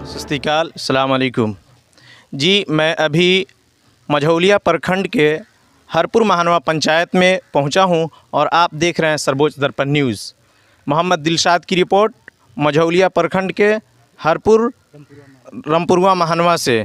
सत श्री अकाल, अस्सलाम वालेकुम जी। मैं अभी मझौलिया प्रखंड के हरपुर महानवा पंचायत में पहुंचा हूं और आप देख रहे हैं सर्वोच्च दर्पण न्यूज़। मोहम्मद दिलशाद की रिपोर्ट मझौलिया प्रखंड के हरपुर रामपुरवा महानवा से।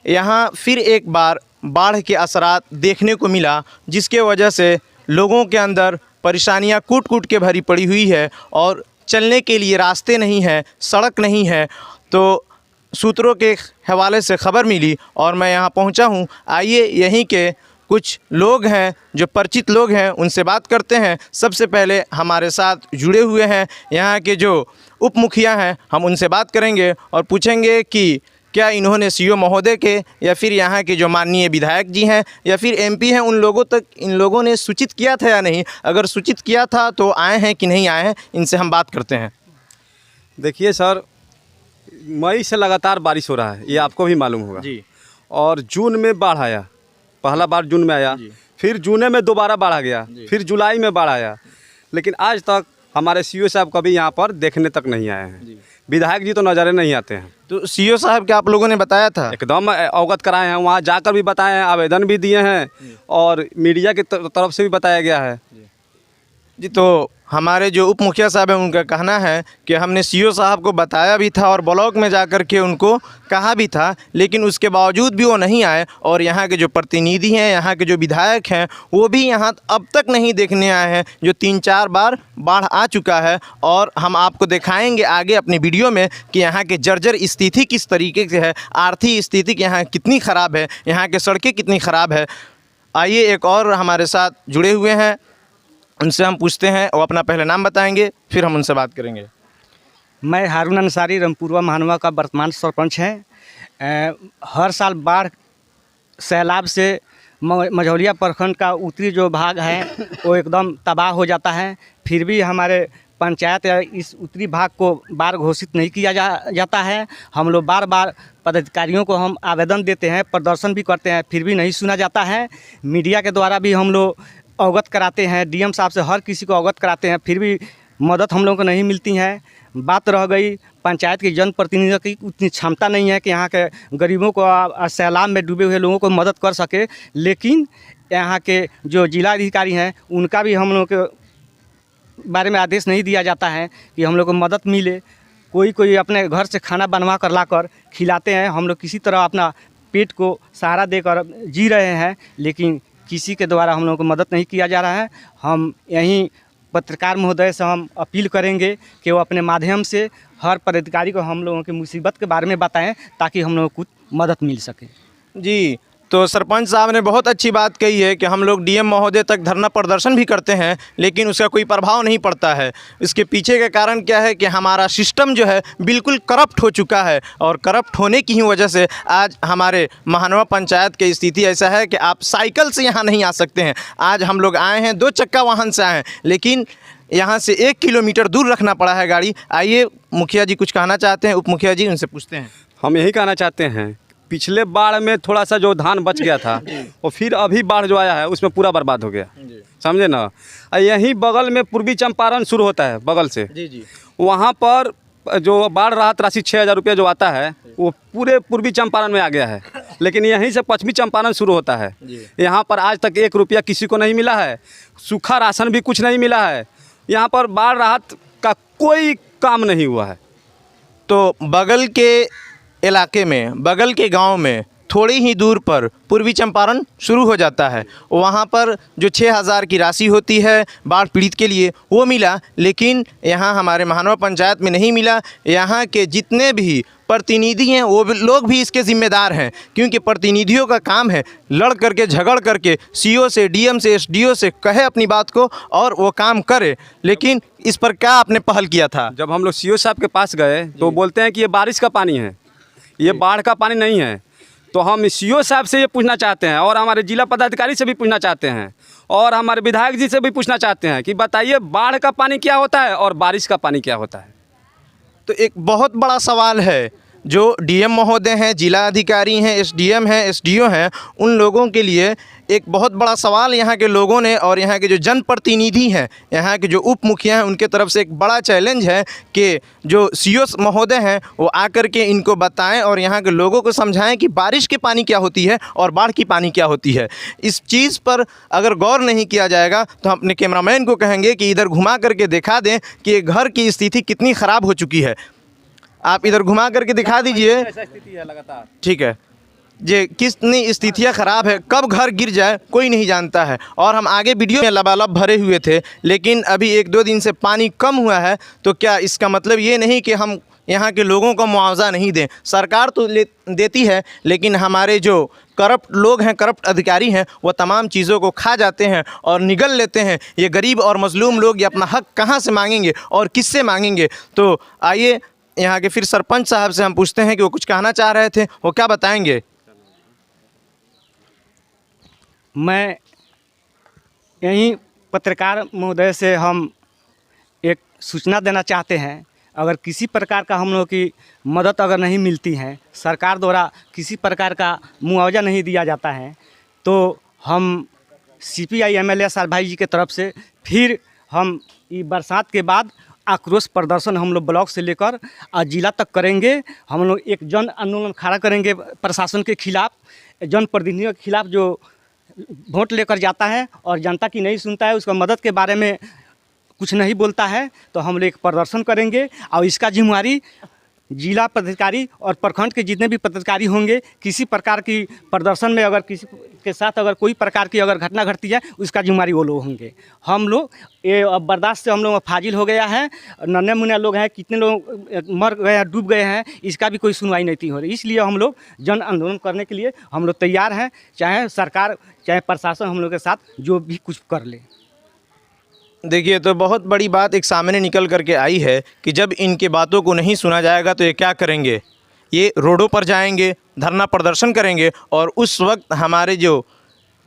यहां फिर एक बार बाढ़ के असरात देखने को मिला, जिसके वजह से लोगों के अंदर परेशानियां कूट कूट के भरी पड़ी हुई है और चलने के लिए रास्ते नहीं हैं, सड़क नहीं है। तो सूत्रों के हवाले से ख़बर मिली और मैं यहाँ पहुँचा हूँ। आइए यहीं के कुछ लोग हैं जो परिचित लोग हैं, उनसे बात करते हैं। सबसे पहले हमारे साथ जुड़े हुए हैं यहाँ के जो उप मुखिया हैं, हम उनसे बात करेंगे और पूछेंगे कि क्या इन्होंने सीओ महोदय के या फिर यहाँ के जो माननीय विधायक जी हैं या फिर एमपी हैं, उन लोगों तक इन लोगों ने सूचित किया था या नहीं। अगर सूचित किया था तो आए हैं कि नहीं आए हैं, इनसे हम बात करते हैं। देखिए सर, मई से लगातार बारिश हो रहा है, ये आपको भी मालूम होगा जी। और जून में बाढ़ आया, पहला बार जून में आया, फिर जून में दोबारा बाढ़ आ गया, फिर जुलाई में बाढ़ आया। लेकिन आज तक हमारे सीओ साहब कभी यहाँ पर देखने तक नहीं आए हैं। विधायक जी तो नज़ारे नहीं आते हैं। तो सीओ साहब क्या आप लोगों ने बताया था? एकदम अवगत कराए हैं, वहाँ जाकर भी बताए हैं, आवेदन भी दिए हैं और मीडिया की तरफ से भी बताया गया है जी। तो हमारे जो उप मुखिया साहब हैं, उनका कहना है कि हमने सीओ साहब को बताया भी था और ब्लॉक में जाकर के उनको कहा भी था, लेकिन उसके बावजूद भी वो नहीं आए। और यहाँ के जो प्रतिनिधि हैं, यहाँ के जो विधायक हैं, वो भी यहाँ अब तक नहीं देखने आए हैं, जो 3-4 बार बाढ़ आ चुका है। और हम आपको दिखाएंगे आगे अपनी वीडियो में कि यहाँ के जर्जर स्थिति किस तरीके से है, आर्थिक स्थिति यहाँ कितनी ख़राब है, यहाँ के सड़कें कितनी ख़राब है। आइए एक और हमारे साथ जुड़े हुए हैं, उनसे हम पूछते हैं। वो अपना पहले नाम बताएंगे, फिर हम उनसे बात करेंगे। मैं हारून अंसारी रामपुरवा महानवा का वर्तमान सरपंच हैं। हर साल बाढ़ सैलाब से मझौलिया प्रखंड का उत्तरी जो भाग है वो एकदम तबाह हो जाता है। फिर भी हमारे पंचायत या इस उत्तरी भाग को बाढ़ घोषित नहीं किया जाता है। हम लोग बार बार पदाधिकारियों को हम आवेदन देते हैं, प्रदर्शन भी करते हैं, फिर भी नहीं सुना जाता है। मीडिया के द्वारा भी हम लोग अवगत कराते हैं, डीएम साहब से हर किसी को अवगत कराते हैं, फिर भी मदद हम लोगों को नहीं मिलती है। बात रह गई पंचायत के जनप्रतिनिधियों की उतनी क्षमता नहीं है कि यहाँ के गरीबों को, सैलाब में डूबे हुए लोगों को मदद कर सके। लेकिन यहाँ के जो जिला अधिकारी हैं, उनका भी हम लोगों के बारे में आदेश नहीं दिया जाता है कि हम लोग को मदद मिले। कोई अपने घर से खाना बनवा कर ला कर खिलाते हैं। हम लोग किसी तरह अपना पेट को सहारा देकर जी रहे हैं, लेकिन किसी के द्वारा हम लोगों को मदद नहीं किया जा रहा है। हम यहीं पत्रकार महोदय से हम अपील करेंगे कि वो अपने माध्यम से हर पदाधिकारी को हम लोगों की मुसीबत के बारे में बताएं, ताकि हम लोगों को कुछ मदद मिल सके। जी, तो सरपंच साहब ने बहुत अच्छी बात कही है कि हम लोग डीएम महोदय तक धरना प्रदर्शन भी करते हैं, लेकिन उसका कोई प्रभाव नहीं पड़ता है। इसके पीछे का कारण क्या है कि हमारा सिस्टम जो है बिल्कुल करप्ट हो चुका है, और करप्ट होने की ही वजह से आज हमारे महानवा पंचायत की स्थिति ऐसा है कि आप साइकिल से यहाँ नहीं आ सकते हैं। आज हम लोग आए हैं 2 चक्का वाहन से आए हैं, लेकिन यहाँ से 1 किलोमीटर दूर रखना पड़ा है गाड़ी। आइए मुखिया जी कुछ कहना चाहते हैं, उप मुखिया जी, उनसे पूछते हैं। हम यही कहना चाहते हैं, पिछले बाढ़ में थोड़ा सा जो धान बच गया था और फिर अभी बाढ़ जो आया है उसमें पूरा बर्बाद हो गया, समझे ना। यहीं बगल में पूर्वी चंपारण शुरू होता है, बगल से जी। वहाँ पर जो बाढ़ राहत राशि 6,000 रुपये जो आता है वो पूरे पूर्वी चंपारण में आ गया है, लेकिन यहीं से पश्चिमी चंपारण शुरू होता है। यहाँ पर आज तक 1 रुपया किसी को नहीं मिला है, सूखा राशन भी कुछ नहीं मिला है। यहाँ पर बाढ़ राहत का कोई काम नहीं हुआ है। तो बगल के इलाके में, बगल के गांव में थोड़ी ही दूर पर पूर्वी चंपारण शुरू हो जाता है। वहाँ पर जो 6,000 की राशि होती है बाढ़ पीड़ित के लिए, वो मिला, लेकिन यहाँ हमारे महानवा पंचायत में नहीं मिला। यहाँ के जितने भी प्रतिनिधि हैं वो लोग भी इसके ज़िम्मेदार हैं, क्योंकि प्रतिनिधियों का काम है लड़ करके, झगड़ करके सीओ से, डीएम से, एसडीओ से कहे अपनी बात को और वो काम करे। लेकिन इस पर क्या आपने पहल किया था? जब हम लोग सीओ साहब के पास गए तो बोलते हैं कि ये बारिश का पानी है, ये बाढ़ का पानी नहीं है। तो हम सीओ साहब से ये पूछना चाहते हैं और हमारे जिला पदाधिकारी से भी पूछना चाहते हैं और हमारे विधायक जी से भी पूछना चाहते हैं कि बताइए बाढ़ का पानी क्या होता है और बारिश का पानी क्या होता है। तो एक बहुत बड़ा सवाल है, जो डीएम महोदय हैं, जिला अधिकारी हैं, एसडीएम हैं, एसडीओ हैं, उन लोगों के लिए एक बहुत बड़ा सवाल यहाँ के लोगों ने और यहाँ के जो जनप्रतिनिधि हैं, यहाँ के जो उप मुखिया हैं, उनके तरफ से एक बड़ा चैलेंज है कि जो सीओ महोदय हैं वो आकर के इनको बताएं और यहाँ के लोगों को समझाएं कि बारिश के पानी क्या होती है और बाढ़ की पानी क्या होती है। इस चीज़ पर अगर गौर नहीं किया जाएगा तो हम अपने कैमरामैन को कहेंगे कि इधर घुमा करके दिखा दें कि ये घर की स्थिति कितनी ख़राब हो चुकी है। आप इधर घुमा करके दिखा दीजिए। ऐसा स्थिति है लगातार। ठीक है ये कितनी स्थितियाँ ख़राब है, कब घर गिर जाए कोई नहीं जानता है। और हम आगे वीडियो में लबालब भरे हुए थे, लेकिन अभी 1-2 दिन से पानी कम हुआ है, तो क्या इसका मतलब ये नहीं कि हम यहाँ के लोगों को मुआवजा नहीं दें। सरकार तो देती है, लेकिन हमारे जो करप्ट लोग हैं, करप्ट अधिकारी हैं, वो तमाम चीज़ों को खा जाते हैं और निगल लेते हैं। ये गरीब और मजलूम लोग ये अपना हक कहाँ से मांगेंगे और किससे मांगेंगे। तो आइए यहाँ के फिर सरपंच साहब से हम पूछते हैं कि वो कुछ कहना चाह रहे थे, वो क्या बताएंगे। मैं यहीं पत्रकार महोदय से हम एक सूचना देना चाहते हैं, अगर किसी प्रकार का हम लोग की मदद अगर नहीं मिलती है, सरकार द्वारा किसी प्रकार का मुआवजा नहीं दिया जाता है, तो हम सीपीआई एमएलए साल भाई जी के तरफ से फिर हम ये बरसात के बाद आक्रोश प्रदर्शन हम लोग ब्लॉक से लेकर जिला तक करेंगे। हम लोग एक जन आंदोलन खड़ा करेंगे प्रशासन के खिलाफ, जनप्रतिनिधियों के खिलाफ जो वोट लेकर जाता है और जनता की नहीं सुनता है, उसका मदद के बारे में कुछ नहीं बोलता है, तो हम लोग एक प्रदर्शन करेंगे। और इसका जिम्मेवारी जिला पदाधिकारी और प्रखंड के जितने भी पदाधिकारी होंगे, किसी प्रकार की प्रदर्शन में अगर किसी के साथ अगर कोई प्रकार की अगर घटना घटती है, उसका जिम्मेवारी वो लोग होंगे। हम लोग ये अब बर्दाश्त से हम लोग फाजिल हो गया है, नन्हे मुन्ने लोग हैं, कितने लोग मर गए हैं, डूब गए हैं, इसका भी कोई सुनवाई नहीं हो रही। इसलिए हम लोग जन आंदोलन करने के लिए हम लोग तैयार हैं, चाहे सरकार चाहे प्रशासन हम लोग के साथ जो भी कुछ कर ले। देखिए, तो बहुत बड़ी बात एक सामने निकल करके आई है कि जब इनके बातों को नहीं सुना जाएगा तो ये क्या करेंगे, ये रोडों पर जाएंगे, धरना प्रदर्शन करेंगे। और उस वक्त हमारे जो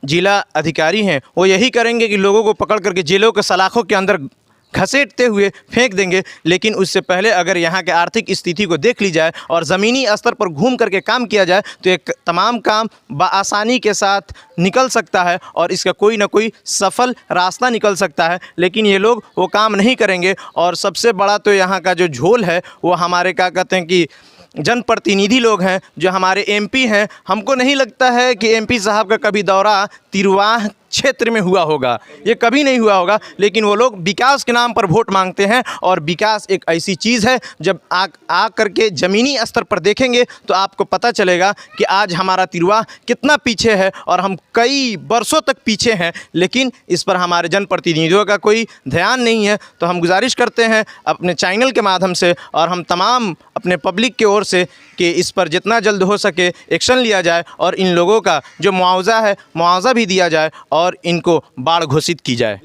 जिला अधिकारी हैं वो यही करेंगे कि लोगों को पकड़ करके जेलों के सलाखों के अंदर घसीटते हुए फेंक देंगे। लेकिन उससे पहले अगर यहाँ के आर्थिक स्थिति को देख ली जाए और ज़मीनी स्तर पर घूम करके काम किया जाए तो एक तमाम काम बआसानी के साथ निकल सकता है और इसका कोई ना कोई सफल रास्ता निकल सकता है। लेकिन ये लोग वो काम नहीं करेंगे। और सबसे बड़ा तो यहाँ का जो झोल है वो हमारे क्या कहते हैं कि जनप्रतिनिधि लोग हैं, जो हमारे एमपी हैं। हमको नहीं लगता है कि एमपी साहब का कभी दौरा तिरवाह क्षेत्र में हुआ होगा, ये कभी नहीं हुआ होगा। लेकिन वो लोग विकास के नाम पर वोट मांगते हैं और विकास एक ऐसी चीज़ है, जब आ करके ज़मीनी स्तर पर देखेंगे तो आपको पता चलेगा कि आज हमारा तिरवाह कितना पीछे है और हम कई वर्षों तक पीछे हैं। लेकिन इस पर हमारे जनप्रतिनिधियों का कोई ध्यान नहीं है। तो हम गुजारिश करते हैं अपने चैनल के माध्यम से और हम तमाम अपने पब्लिक की ओर से कि इस पर जितना जल्द हो सके एक्शन लिया जाए और इन लोगों का जो मुआवजा है मुआवजा भी दिया जाए और इनको बाढ़ घोषित की जाए।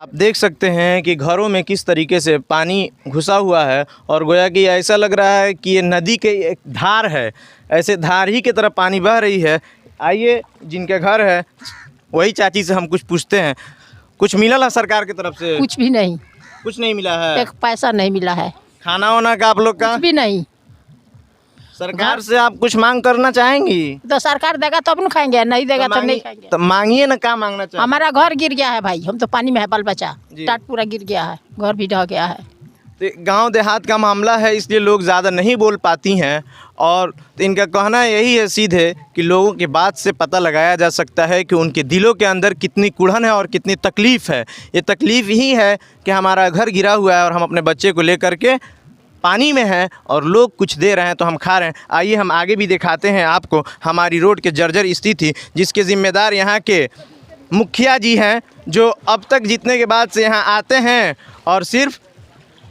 आप देख सकते हैं कि घरों में किस तरीके से पानी घुसा हुआ है और गोया कि ऐसा लग रहा है कि ये नदी के एक धार है, ऐसे धार ही की तरह पानी बह रही है। आइए जिनके घर है वही चाची से हम कुछ पूछते हैं। कुछ मिला है सरकार की तरफ से? कुछ भी नहीं, कुछ नहीं मिला है। एक पैसा नहीं मिला है। खाना वाना का आप लोग का कुछ भी नहीं। सरकार से आप कुछ मांग करना चाहेंगी? तो सरकार देगा तब न खाएंगे, नहीं देगा तो नहीं खाएंगे। तो मांगिए ना, क्या मांगना चाहिए? हमारा घर गिर गया है भाई, हम तो पानी में है, बाल बच्चा जी। टाट पूरा गिर गया है, घर भी ढह गया है। तो गांव देहात का मामला है, इसलिए लोग ज़्यादा नहीं बोल पाती हैं। और इनका कहना यही है सीधे कि लोगों की बात से पता लगाया जा सकता है कि उनके दिलों के अंदर कितनी कुढ़न है और कितनी तकलीफ़ है। ये तकलीफ़ ही है कि हमारा घर गिरा हुआ है और हम अपने बच्चे को लेकर के पानी में हैं और लोग कुछ दे रहे हैं तो हम खा रहे हैं। आइए हम आगे भी दिखाते हैं आपको हमारी रोड के जर्जर स्थिति, जिसके ज़िम्मेदार यहाँ के मुखिया जी हैं, जो अब तक जीतने के बाद से यहाँ आते हैं और सिर्फ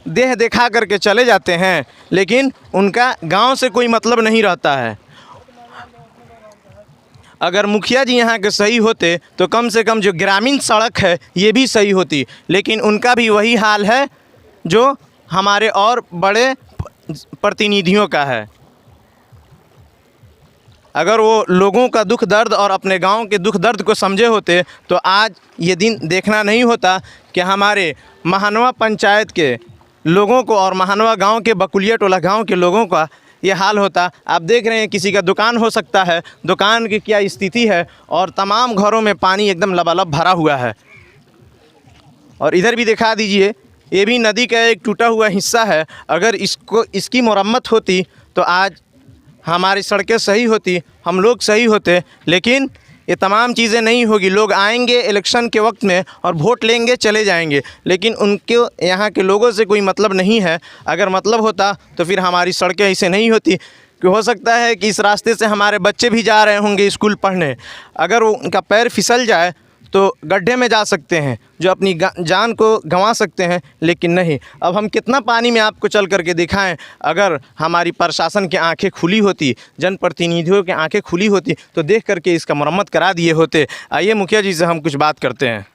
देह दिखा करके चले जाते हैं, लेकिन उनका गांव से कोई मतलब नहीं रहता है। अगर मुखिया जी यहाँ के सही होते तो कम से कम जो ग्रामीण सड़क है ये भी सही होती, लेकिन उनका भी वही हाल है जो हमारे और बड़े प्रतिनिधियों का है। अगर वो लोगों का दुख दर्द और अपने गांव के दुख दर्द को समझे होते तो आज ये दिन देखना नहीं होता कि हमारे महानवा पंचायत के लोगों को और महानवा गांव के बकुलिया टोला गांव के लोगों का ये हाल होता। आप देख रहे हैं किसी का दुकान हो सकता है, दुकान की क्या स्थिति है, और तमाम घरों में पानी एकदम लबालब भरा हुआ है। और इधर भी दिखा दीजिए, ये भी नदी का एक टूटा हुआ हिस्सा है। अगर इसकी मरम्मत होती तो आज हमारी सड़कें सही होती, हम लोग सही होते, लेकिन ये तमाम चीज़ें नहीं होगी। लोग आएंगे इलेक्शन के वक्त में और वोट लेंगे, चले जाएंगे, लेकिन उनके यहाँ के लोगों से कोई मतलब नहीं है। अगर मतलब होता तो फिर हमारी सड़कें ऐसे नहीं होती। कि हो सकता है कि इस रास्ते से हमारे बच्चे भी जा रहे होंगे स्कूल पढ़ने, अगर उनका पैर फिसल जाए तो गड्ढे में जा सकते हैं, जो अपनी जान को गंवा सकते हैं। लेकिन नहीं, अब हम कितना पानी में आपको चल करके दिखाएं। अगर हमारी प्रशासन की आंखें खुली होती, जनप्रतिनिधियों की आंखें खुली होती तो देख करके इसका मरम्मत करा दिए होते। आइए मुखिया जी से हम कुछ बात करते हैं।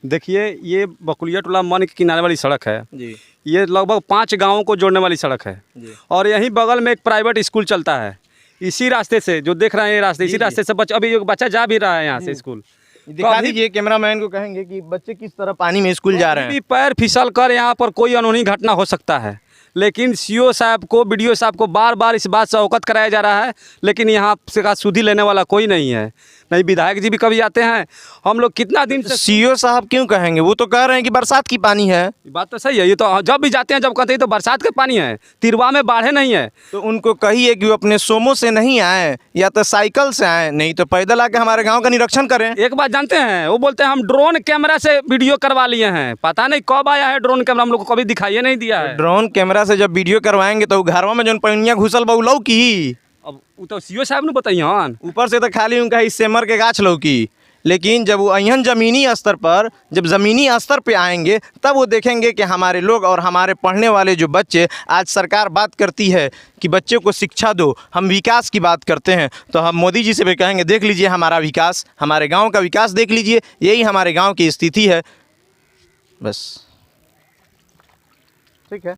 देखिए, ये बकुलिया टोला मन के किनारे वाली सड़क है जी। ये लगभग 5 गाँवों को जोड़ने वाली सड़क है जी। और यहीं बगल में एक प्राइवेट स्कूल चलता है। इसी रास्ते से जो देख रहे हैं, ये रास्ते, इसी रास्ते से अभी एक बच्चा जा भी रहा है यहाँ से स्कूल। दिखा दीजिए, कैमरामैन को कहेंगे कि बच्चे किस तरह पानी में स्कूल जा रहे हैं। भी पैर फिसल कर यहाँ पर कोई अनहोनी घटना हो सकता है, लेकिन सीओ साहब को, बीडीओ साहब को बार बार इस बात से अवगत कराया जा रहा है, लेकिन यहाँ से का सुधी लेने वाला कोई नहीं है। नहीं विधायक जी भी कभी आते हैं, हम लोग कितना दिन से सीओ साहब क्यों कहेंगे, वो तो कह रहे हैं कि बरसात की पानी है। बात तो सही है, ये तो जब भी जाते हैं, जब कहते हैं तो बरसात का पानी है, तिरवा में बाढ़े नहीं है। तो उनको कहिए कि वो अपने सोमो से नहीं आए या तो साइकिल से आए, नहीं तो पैदल आके हमारे गांव का निरीक्षण करें। एक बात जानते हैं, वो बोलते हैं हम ड्रोन कैमरा से वीडियो करवा लिए हैं। पता नहीं कब आया है ड्रोन कैमरा, हम लोग को कभी दिखाई नहीं दिया है। ड्रोन कैमरा से जब वीडियो करवाएंगे तो घरवा में जो पनिया घुसल बा लौकी, अब वो तो सीओ साहब ने बताइए। ऊपर से तो खाली उनका ही सेमर के गाछ लौकी, लेकिन जब वो अहन ज़मीनी स्तर पर, जब ज़मीनी स्तर पे आएंगे तब वो देखेंगे कि हमारे लोग और हमारे पढ़ने वाले जो बच्चे, आज सरकार बात करती है कि बच्चे को शिक्षा दो, हम विकास की बात करते हैं, तो हम मोदी जी से भी कहेंगे देख लीजिए हमारा विकास, हमारे गांव का विकास देख लीजिए, यही हमारे गांव की स्थिति है। बस ठीक है।